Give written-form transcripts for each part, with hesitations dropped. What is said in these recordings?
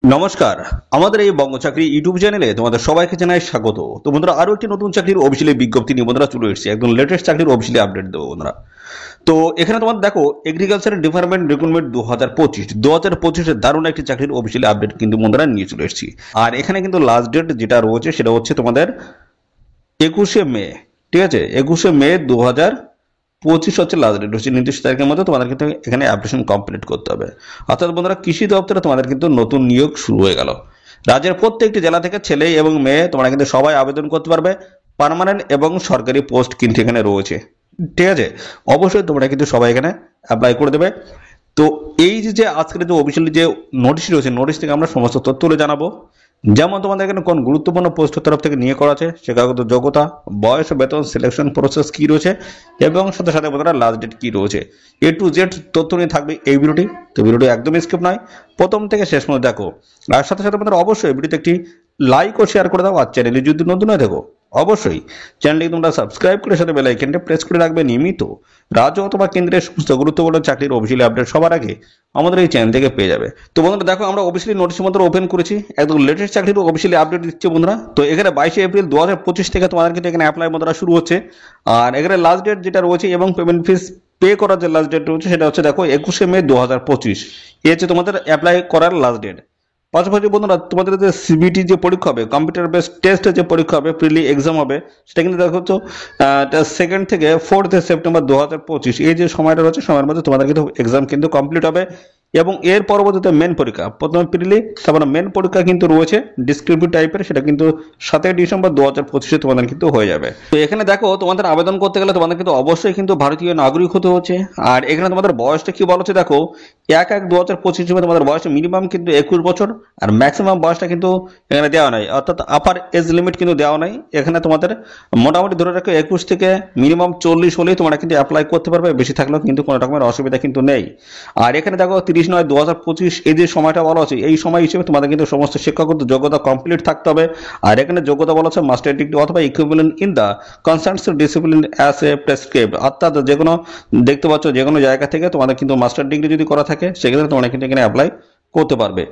নমস্কার। আমাদের এই বঙ্গ চাকরি ইউটিউব চ্যানেলে তোমাদের সবাইকে জানাই স্বাগত। তো বন্ধুরা, আরো একটি নতুন চাকরির অফিসিয়ালি বিজ্ঞপ্তি নিয়ে বন্ধুরা চলে এসেছি। একদম লেটেস্ট চাকরির অফিসিয়ালি আপডেট দেবো বন্ধুরা। তো এখানে তোমাদের দেখো, এগ্রিকালচার ডিপার্টমেন্ট রিক্রুটমেন্ট 2025 দারুণ একটি চাকরির অফিসিয়ালি আপডেট কিন্তু বন্ধুরা নিয়ে চলে এসেছি। আর এখানে কিন্তু লাস্ট ডেট যেটা রয়েছে সেটা হচ্ছে তোমাদের 21শে মে। ঠিক আছে, 21শে মে 2025 হচ্ছে লাস্ট ডেট, হচ্ছে নির্দিষ্ট তারিখের মধ্যে তোমাদের কিন্তু এখানে অ্যাপ্লিকেশন কমপ্লিট করতে হবে। অর্থাৎ বন্ধুরা, কৃষি দপ্তরে তোমাদের কিন্তু নতুন নিয়োগ শুরু হয়ে গেল। রাজ্যের প্রত্যেকটি জেলা থেকে ছেলে এবং মেয়ে তোমরা কিন্তু সবাই আবেদন করতে পারবে। পার্মানেন্ট এবং সরকারি পোস্ট কিন্তু এখানে রয়েছে। ঠিক আছে, অবশ্যই তোমরা কিন্তু সবাই এখানে অ্যাপ্লাই করে দেবে। তো এই যে আজকের যে অফিসিয়ালি যে নোটিশ রয়েছে, নোটিশ থেকে আমরা সমস্ত তথ্য তুলে জানাবো। যেমন তোমাদের এখানে কোন গুরুত্বপূর্ণ পোস্টের তরফ থেকে নিয়োগ করা আছে, শিক্ষাগত যোগ্যতা, বয়স, বেতন, সিলেকশন প্রসেস কি রয়েছে এবং সাথে সাথে বন্ধুরা লাস্ট ডেট কি রয়েছে, A to Z তথ্য নিয়ে থাকবে এই ভিডিওটি। তো ভিডিওটি একদমই স্কিপ নয়, প্রথম থেকে শেষ পর্যন্ত দেখো। আর সাথে সাথে বন্ধুরা অবশ্যই ভিডিওতে একটি লাইক ও শেয়ার করে দাও। আর চ্যানেলে যদি নতুন হয়ে দেখো, অবশ্যই চ্যানেলটি তোমরা সাবস্ক্রাইব করে সাথে বেল আইকনটা প্রেস করে রাখবে। নিয়মিত রাজ্য অথবা কেন্দ্রের সমস্ত গুরুত্বপূর্ণ চাকরির অফিসিয়ালি আপডেট সবার আগে আমাদের এই চ্যানেল থেকে পেয়ে যাবে। তো বন্ধুরা দেখো, আমরা অফিসিয়ালি নোটিশের মধ্যে ওপেন করেছি, একদম লেটেস্ট চাকরির অফিসিয়ালি আপডেট দিচ্ছে বন্ধুরা। তো এখানে 22শে এপ্রিল 2025 থেকে তোমাদের কিন্তু এখানে অ্যাপ্লাই বন্ধুরা শুরু হচ্ছে। আর এখানে লাস্ট ডেট যেটা রয়েছে এবং পেমেন্ট ফিস পে করার যে লাস্ট ডেট রয়েছে সেটা হচ্ছে দেখো 21শে মে 2025। এই হচ্ছে তোমাদের অ্যাপ্লাই করার লাস্ট ডেট। পাশাপাশি বন্ধুরা, তোমাদের যে সিবিটি যে পরীক্ষা হবে, কম্পিউটার বেসড টেস্টের যে পরীক্ষা হবে, প্রিলি এক্সাম হবে, সেটা কিন্তু দেখো তো 2nd থেকে 4th সেপ্টেম্বর 2025 এই যে সময়টা রয়েছে, সময়ের মধ্যে তোমাদের কিন্তু এক্সাম কিন্তু কমপ্লিট হবে। এবং এর পরবর্তীতে মেন পরীক্ষা, প্রথমে প্রিলি তারপরে মেন পরীক্ষা কিন্তু রয়েছে ডিসক্রিপটিভ টাইপের, সেটা কিন্তু 7ই ডিসেম্বর 2025 তোমাদের কিন্তু হয়ে যাবে। তো এখানে দেখো, তোমাদের আবেদন করতে গেলে তোমাদের কিন্তু অবশ্যই কিন্তু ভারতীয় নাগরিক হতে হচ্ছে। আর এখানে তোমাদের বয়সটা কি বলা হচ্ছে দেখো, 1/1/2025 তোমাদের বয়সটা মিনিমাম কিন্তু 21 বছর। আর ম্যাক্সিমাম বয়সটা কিন্তু এখানে দেওয়া নাই, অর্থাৎ আপার এজ লিমিট কিন্তু দেওয়া নাই। এখানে তোমাদের মোটামুটি ধরে রাখো 21 থেকে মিনিমাম 40 হলেই তোমরা কিন্তু অ্যাপ্লাই করতে পারবে, বেশি থাকলেও কিন্তু কোনো রকমের অসুবিধা কিন্তু নেই। আর এখানে দেখো 30/9/2025 এই যে সময়টা বলা হচ্ছে, এই সময় হিসেবে তোমাদের কিন্তু সমস্ত শিক্ষাগত যোগ্যতা কমপ্লিট থাকতে হবে। আর এখানে যোগ্যতা বলা হচ্ছে মাস্টার ডিগ্রি অথবা equivalent in the concerned discipline as a prescribed. অর্থাৎ যে কোনো, দেখতে পাচ্ছ, যে কোনো জায়গা থেকে তোমাদের কিন্তু মাস্টার ডিগ্রি যদি করা থাকে সেক্ষেত্রে তোমরা কিন্তু এখানে অ্যাপ্লাই করতে পারবে।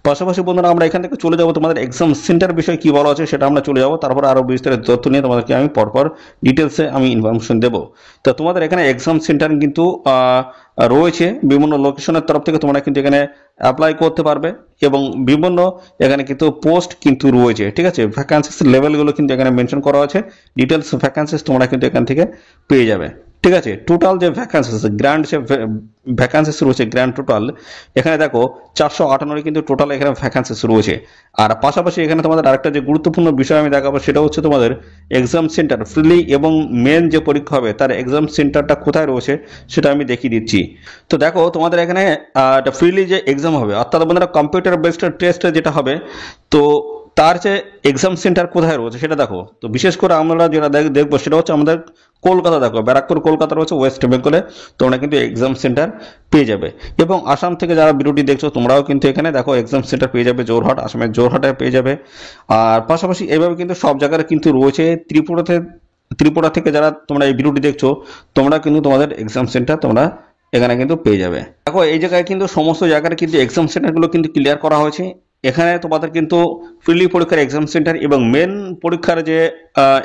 পাশাপাশি বন্ধুরা, আমরা এখান থেকে চলে যাবো তোমাদের এক্সাম সেন্টার বিষয়ে কি বলা আছে সেটা আমরা চলে যাবো। তারপর আরো বিস্তারিত তথ্য নিয়ে তোমাদেরকে আমি পরপর ডিটেলসে আমি ইনফরমেশন দেবো। তো তোমাদের এখানে এক্সাম সেন্টার কিন্তু রয়েছে বিভিন্ন লোকেশনের তরফ থেকে, তোমরা কিন্তু এখানে অ্যাপ্লাই করতে পারবে। এবং বিভিন্ন এখানে কিন্তু পোস্ট কিন্তু রয়েছে। ঠিক আছে, ভ্যাকান্সিস লেভেলগুলো কিন্তু এখানে মেনশন করা আছে। ডিটেলস ভ্যাকান্সিস তোমরা কিন্তু এখান থেকে পেয়ে যাবে। ঠিক আছে, টোটাল যে ভ্যাকান্সিস, গ্র্যান্ড যে ভ্যাকান্সিস রয়েছে, গ্র্যান্ড টোটাল এখানে দেখো 458 কিন্তু টোটাল এখানে ভ্যাকান্সিস রয়েছে। আর পাশাপাশি এখানে তোমাদের আরেকটা যে গুরুত্বপূর্ণ বিষয় আমি দেখাবো সেটা হচ্ছে তোমাদের এক্সাম সেন্টার ফ্রিলি এবং মেন যে পরীক্ষা হবে তার এক্সাম সেন্টারটা কোথায় রয়েছে সেটা আমি দেখিয়ে দিচ্ছি। তো দেখো, তোমাদের এখানে ফ্রিলি যে এক্সাম হবে, অর্থাৎ বন্ধুরা কম্পিউটার বেসড টেস্ট যেটা হবে, তো তার যে এক্সাম সেন্টার কোথায় রয়েছে সেটা দেখো। তো বিশেষ করে আমরা যেটা দেখবো সেটা হচ্ছে আমাদের কলকাতা। দেখো, ব্যারাকপুর কলকাতা রয়েছে ওয়েস্ট বেঙ্গলে, তোমরা কিন্তু এক্সাম সেন্টার পেয়ে যাবে। এবং আসাম থেকে যারা ভিডিওটি দেখছো তোমরাও কিন্তু এখানে দেখো এক্সাম সেন্টার পেয়ে যাবে, জোরহাট, আসামের জোরহাটে পেয়ে যাবে। আর পাশাপাশি এভাবে কিন্তু সব জায়গায় কিন্তু রয়েছে। ত্রিপুরা থেকে যারা তোমরা এই ভিডিওটি দেখছো, তোমরা কিন্তু তোমাদের এক্সাম সেন্টার তোমরা এখানে কিন্তু পেয়ে যাবে। দেখো, এই জায়গায় কিন্তু সমস্ত জায়গায় কিন্তু এক্সাম সেন্টারগুলো কিন্তু ক্লিয়ার করা হয়েছে। এখানে তোমাদের কিন্তু প্রিলি পরীক্ষার এক্সাম সেন্টার এবং মেন পরীক্ষার যে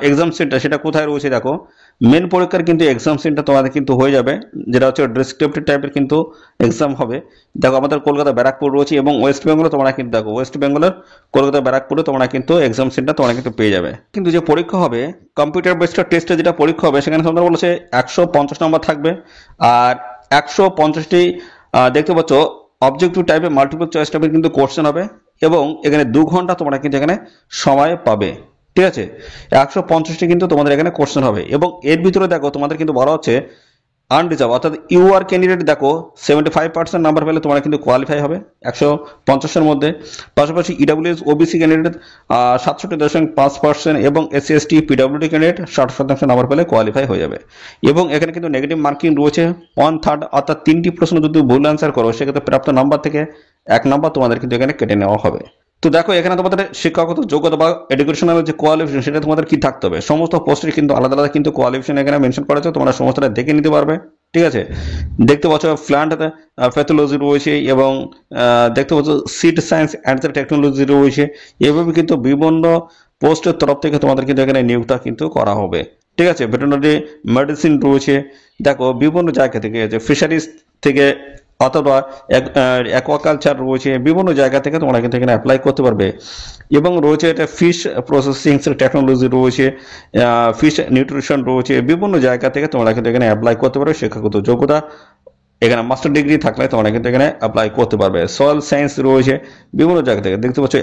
এক্সাম সেন্টার সেটা কোথায় রয়েছে দেখো। মেন পরীক্ষার কিন্তু এক্সাম সেন্টার তোমাদের কিন্তু হয়ে যাবে, যেটা হচ্ছে ডেসক্রিপটিভ টাইপের কিন্তু এক্সাম হবে। দেখো, আমাদের কলকাতা ব্যারাকপুর রয়েছে এবং ওয়েস্ট বেঙ্গলে তোমরা কিন্তু দেখো ওয়েস্ট বেঙ্গলের কলকাতা ব্যারাকপুরে তোমরা কিন্তু এক্সাম সেন্টার তোমরা কিন্তু পেয়ে যাবে। কিন্তু যে পরীক্ষা হবে কম্পিউটার বেসড টেস্টে, যেটা পরীক্ষা হবে সেখানে তোমরা বলেছে 150 নম্বর থাকবে। আর 150টি দেখতে পাচ্ছ অবজেক্টিভ টাইপের মাল্টিপল চয়েস টাইপের কিন্তু কোশ্চেন হবে। এবং এখানে 2 ঘন্টা তোমরা কিন্তু এখানে সময় পাবে। ঠিক আছে, 150টি কিন্তু তোমাদের এখানে কোশ্চেন হবে। এবং এর ভিতরে দেখো তোমাদের কিন্তু বলা হচ্ছে আনরিজার্ভ, অর্থাৎ ইউআর ক্যান্ডিডেট দেখো 75% নাম্বার পেলে তোমরা কিন্তু কোয়ালিফাই হবে 150-এর মধ্যে। পাশাপাশি ইডাব্লিউএস ওবিসি ক্যান্ডিডেট 67.5% এবং SC ST PWD candidate 60% number পেলে কোয়ালিফাই হয়ে যাবে। এবং এখানে কিন্তু নেগেটিভ মার্কিং রয়েছে 1/3, অর্থাৎ 3টি প্রশ্ন যদি ভুল অ্যান্সার করো সেক্ষেত্রে প্রাপ্ত নাম্বার থেকে 1 নাম্বার তোমাদের কিন্তু এখানে কেটে নেওয়া হবে। তো দেখো এখানে তোমাদের শিক্ষাগত যোগ্যতা বা এডুকেশনাল যে কোয়ালিফিকেশন সেটা তোমাদের কি থাকতে হবে। সমস্ত পোস্টের কিন্তু আলাদা আলাদা কিন্তু কোয়ালিফিকেশন এখানে মেনশন করা আছে, তোমরা সমস্তটা দেখে নিতে পারবে। ঠিক আছে, দেখতে পাচ্ছ প্ল্যান্ট প্যাথোলজি রয়েছে এবং দেখতে পাচ্ছ সিড সায়েন্স অ্যান্ড টেকনোলজি রয়েছে। এভাবে কিন্তু বিভিন্ন পোস্টের তরফ থেকে তোমাদের কিন্তু এখানে নিয়োগটা কিন্তু করা হবে। ঠিক আছে, ভেটেরিনারি মেডিসিন রয়েছে। দেখো বিভিন্ন জায়গা থেকে যে ফিশারিজ থেকে অথবা অ্যাকোয়াকালচার রয়েছে, বিভিন্ন জায়গা থেকে তোমরা কিন্তু এখানে অ্যাপ্লাই করতে পারবে। এবং রয়েছে এটা ফিশ প্রসেসিং টেকনোলজি রয়েছে, ফিশ নিউট্রিশন রয়েছে, বিভিন্ন জায়গা থেকে তোমরা কিন্তু এখানে অ্যাপ্লাই করতে পারবে। শিক্ষাগত যোগ্যতা এখানে মাস্টার ডিগ্রি থাকলে তোমরা কিন্তু এখানে অ্যাপ্লাই করতে পারবে। সয়েল সায়েন্স রয়েছে বিভিন্ন জায়গা থেকে, দেখতে পাচ্ছ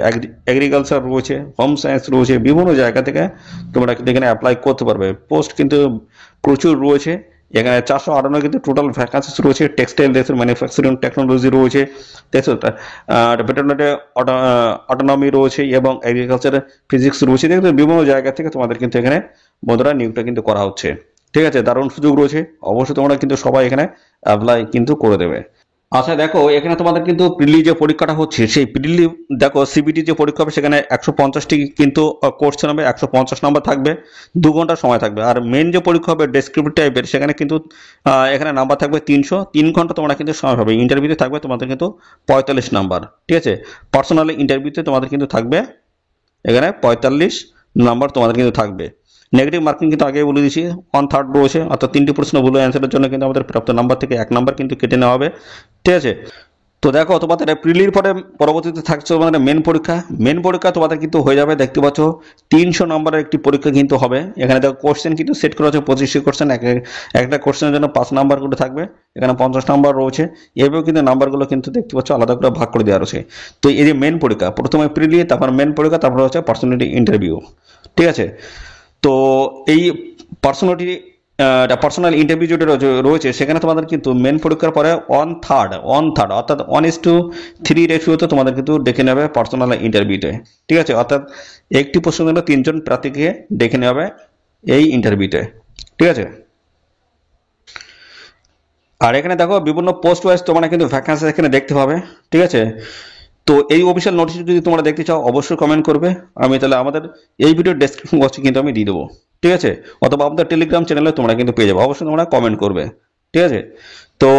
এগ্রিকালচার রয়েছে, হোম সায়েন্স রয়েছে, বিভিন্ন জায়গা থেকে তোমরা কিন্তু এখানে অ্যাপ্লাই করতে পারবে। পোস্ট কিন্তু প্রচুর রয়েছে এখানে, 458 কিন্তু টোটাল ভ্যাকান্সিস রয়েছে। টেক্সটাইল দেখছো, ম্যানুফ্যাকচারিং টেকনোলজি রয়েছে, দেখছো ভেটেরিনারি অটোনমি রয়েছে এবং এগ্রিকালচার ফিজিক্স রয়েছে। দেখছো বিভিন্ন জায়গা থেকে তোমাদের কিন্তু এখানে বন্ধুরা নিয়োগটা কিন্তু করা হচ্ছে। ঠিক আছে, দারুণ সুযোগ রয়েছে, অবশ্যই তোমরা কিন্তু সবাই এখানে অ্যাপ্লাই কিন্তু করে দেবে। আচ্ছা দেখো এখানে তোমাদের কিন্তু প্রিলি যে পরীক্ষাটা হচ্ছে সেই প্রিলি দেখো সিবিটি যে পরীক্ষা হবে সেখানে 150টি কিন্তু কোশ্চেন হবে, 150 নম্বর থাকবে, 2 ঘন্টা সময় থাকবে। আর মেন যে পরীক্ষা হবে ডেসক্রিপটিভ টাইপের সেখানে কিন্তু এখানে নাম্বার থাকবে 300, 3 ঘন্টা তোমরা কিন্তু সময় পাবে। ইন্টারভিউতে থাকবে তোমাদের কিন্তু 45 নাম্বার। ঠিক আছে, পার্সোনাল ইন্টারভিউতে তোমাদের কিন্তু থাকবে এখানে 45 নাম্বার তোমাদের কিন্তু থাকবে। নেগেটিভ মার্কিং কিন্তু আগেই বলে দিয়েছি 1/3 রয়েছে, অর্থাৎ 3টি প্রশ্ন ভুল অ্যান্সারের জন্য কিন্তু আমাদের প্রাপ্ত নাম্বার থেকে 1 নাম্বার কিন্তু কেটে নেওয়া হবে। ঠিক আছে, তো দেখো তোমাদের প্রিলির পরে পরবর্তীতে থাকছে তোমাদের মেন পরীক্ষা। মেন পরীক্ষা তোমাদের কিন্তু হয়ে যাবে, দেখতে পাচ্ছ 300 নম্বরের একটি পরীক্ষা কিন্তু হবে। এখানে দেখো কোশ্চেন কিন্তু সেট করা হচ্ছে 25টি কোশ্চেন, একটা কোশ্চেনের জন্য 5 নাম্বার করে থাকবে, এখানে 50 নাম্বার রয়েছে। এভাবে কিন্তু নাম্বারগুলো কিন্তু দেখতে পাচ্ছ আলাদা করে ভাগ করে দেওয়া রয়েছে। তো এই যে মেন পরীক্ষা, প্রথমে প্রিলি, তারপর মেন পরীক্ষা, তারপর হচ্ছে পার্সোনালিটি ইন্টারভিউ। ঠিক আছে, তো এই পার্সোনাল ইন্টারভিউ যেটা রয়েছে সেখানে তোমাদের কিন্তু মেন পরীক্ষার পরে 1/3 অর্থাৎ 1:3 রেশিওতে তোমাদের কিন্তু ডেকে নেবে পার্সোনাল ইন্টারভিউতে। ঠিক আছে, অর্থাৎ একটি প্রশ্নের জন্য 3 জন প্রার্থীকে ডেকে নেবে এই ইন্টারভিউতে। ঠিক আছে, আর এখানে দেখো বিভিন্ন পোস্ট ওয়াইজ তোমরা কিন্তু ভ্যাকান্সি এখানে দেখতে পাবে। ঠিক আছে, তো এই অফিসিয়াল নোটিশ যদি তোমরা দেখতে চাও অবশ্যই কমেন্ট করবে, আমি তাহলে আমাদের এই ভিডিওর ডেসক্রিপশন বক্সে কিন্তু আমি দিয়ে দেবো। ঠিক আছে, অথবা আমাদের টেলিগ্রাম চ্যানেলে তোমরা কিন্তু পেয়ে যাবে, অবশ্যই তোমরা কমেন্ট করবে। ঠিক আছে, তো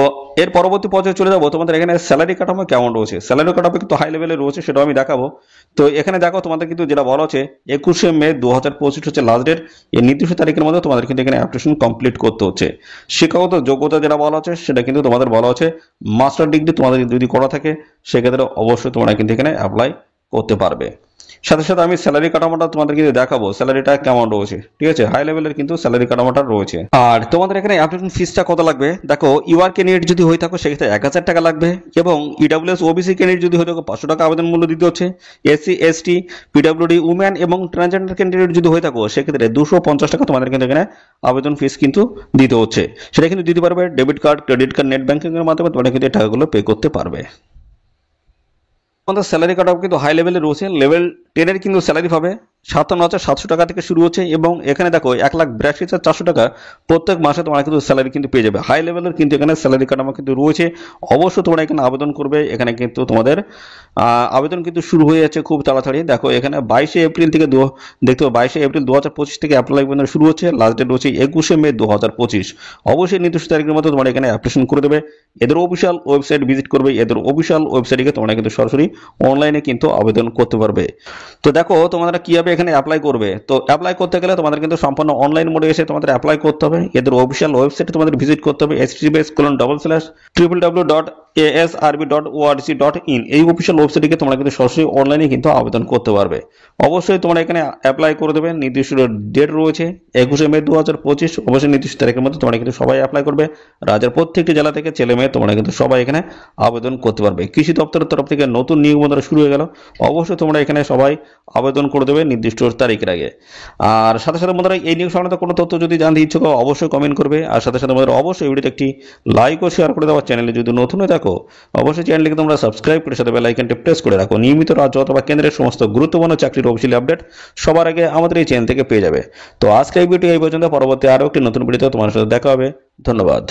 এর পরবর্তী পর্যায়ে চলে যাবো। তোমাদের এখানে স্যালারি কাঠামো কেমন রয়েছে, স্যালারি কাঠামো কিন্তু হাই লেভেলে রয়েছে, সেটাও আমি দেখাবো। তো এখানে দেখো তোমাদের কিন্তু যেটা বলা হচ্ছে 21শে মে 2025 হচ্ছে লাস্ট ডেট। এই নির্দিষ্ট তারিখের মধ্যে তোমাদের কিন্তু এখানে অ্যাপ্লিকেশন কমপ্লিট করতে হচ্ছে। শিক্ষাগত যোগ্যতা যেটা বলা হচ্ছে সেটা কিন্তু তোমাদের বলা হচ্ছে মাস্টার ডিগ্রি তোমাদের যদি করা থাকে সেক্ষেত্রে অবশ্যই তোমরা কিন্তু এখানে অ্যাপ্লাই করতে পারবে। সাথে সাথে আমি স্যালারি কাঠামোটা তোমাদের কিন্তু দেখাবো স্যালারিটা কেমন রয়েছে। ঠিক আছে, হাই লেভেলের কিন্তু স্যালারি কাঠামোটা রয়েছে। আর তোমাদের এখানে অ্যাপ্লিকেশন ফিসটা কত লাগবে, দেখো ইউআর ক্যান্ডিডেট যদি হয়ে থাকো সেক্ষেত্রে 1000 টাকা লাগবে, এবং ইডাব্লিউএস ওবিসি ক্যান্ডিডেট যদি হয়ে থাকো 500 টাকা আবেদন মূল্য দিতে হচ্ছে। এসসি এসটি পিডাব্লিউডি উম্যান এবং ট্রান্সজেন্ডার ক্যান্ডিডেট যদি হয়ে থাকো সেক্ষেত্রে 250 টাকা তোমাদের কিন্তু এখানে আবেদন ফিস কিন্তু দিতে হচ্ছে। সেটা কিন্তু দিতে পারবে debit card, credit card, net banking এর মাধ্যমে তোমরা কিন্তু এই টাকাগুলো পে করতে পারবে। আমাদের স্যালারি কাট অফ কিন্তু হাই লেভেলে রয়েছে, লেভেল 10 এর কিন্তু স্যালারি পাবে 57,700 টাকা থেকে শুরু হচ্ছে, এবং এখানে দেখো 1,82,400 টাকা প্রত্যেক মাসে তোমরা কিন্তু স্যালারি কিন্তু পেয়ে যাবে। হাই লেভেলের কিন্তু এখানে স্যালারি কাট আমার কিন্তু রয়েছে, অবশ্যই তোমরা এখানে আবেদন করবে। এখানে কিন্তু তোমাদের আবেদন কিন্তু শুরু হয়ে যাচ্ছে খুব তাড়াতাড়ি। দেখো এখানে 22শে এপ্রিল থেকে দেখতে পাবো 22শে এপ্রিল 2025 থেকে অ্যাপ্লাই শুরু হচ্ছে, লাস্ট ডেট রয়েছে 21শে মে 2025। অবশ্যই নির্দিষ্ট তারিখের মধ্যে তোমরা এখানে অ্যাপ্লিকেশন করে দেবে। এদের অফিসিয়াল ওয়েবসাইট ভিজিট করবে, এদের অফিসিয়াল ওয়েবসাইটে তোমরা কিন্তু সরাসরি অনলাইনে কিন্তু আবেদন করতে পারবে। তো দেখো তোমরা কিভাবে এখানে অ্যাপ্লাই করবে। তো অ্যাপ্লাই করতে গেলে তোমাদের কিন্তু সম্পূর্ণ অনলাইন মোডে এসে তোমাদের অ্যাপ্লাই করতে হবে। এদের অফিসিয়াল ওয়েবসাইটে তোমাদের ভিজিট করতে হবে https://www.asrb.org.in এই অফিসিয়াল ওয়েবসাইটে তোমরা কিন্তু সরাসরি অনলাইনে কিন্তু আবেদন করতে পারবে। অবশ্যই তোমরা এখানে অ্যাপ্লাই করে দেবে, নির্দিষ্ট ডেট রয়েছে 21শে মে 2025। অবশ্যই নির্দিষ্ট তারিখের মধ্যে তোমরা কিন্তু সবাই অ্যাপ্লাই করবে। রাজ্যের প্রত্যেকটি জেলা থেকে ছেলে মেয়ে তোমরা কিন্তু সবাই এখানে আবেদন করতে পারবে। কৃষি দপ্তরের তরফ থেকে নতুন নিয়োগ শুরু হয়ে গেল, অবশ্যই তোমরা এখানে সবাই আবেদন করে দেবে নির্দিষ্ট তারিখের আগে। আর সাথে সাথে বন্ধুরা এই নিয়োগ সংক্রান্ত কোনো তথ্য যদি জানতে ইচ্ছুক অবশ্যই কমেন্ট করবে। আর সাথে সাথে বন্ধুরা অবশ্যই ভিডিওতে একটি লাইক ও শেয়ার করে দেওয়া, চ্যানেলে যদি নতুন হয়ে থাকো অবশ্যই চ্যানেলটিকে তোমরা সাবস্ক্রাইব করে সাথে বেল আইকনটি প্রেস করে রাখো। নিয়মিত রাজ্য অথবা কেন্দ্রের সমস্ত গুরুত্বপূর্ণ চাকরির অফিসিয়াল আপডেট সবার আগে আমাদের এই চ্যানেল থেকে পেয়ে যাবে। তো আজকে এই ভিডিও এই পর্যন্ত, পরবর্তী আরও একটি নতুন ভিডিওতে তোমার সাথে দেখা হবে। ধন্যবাদ।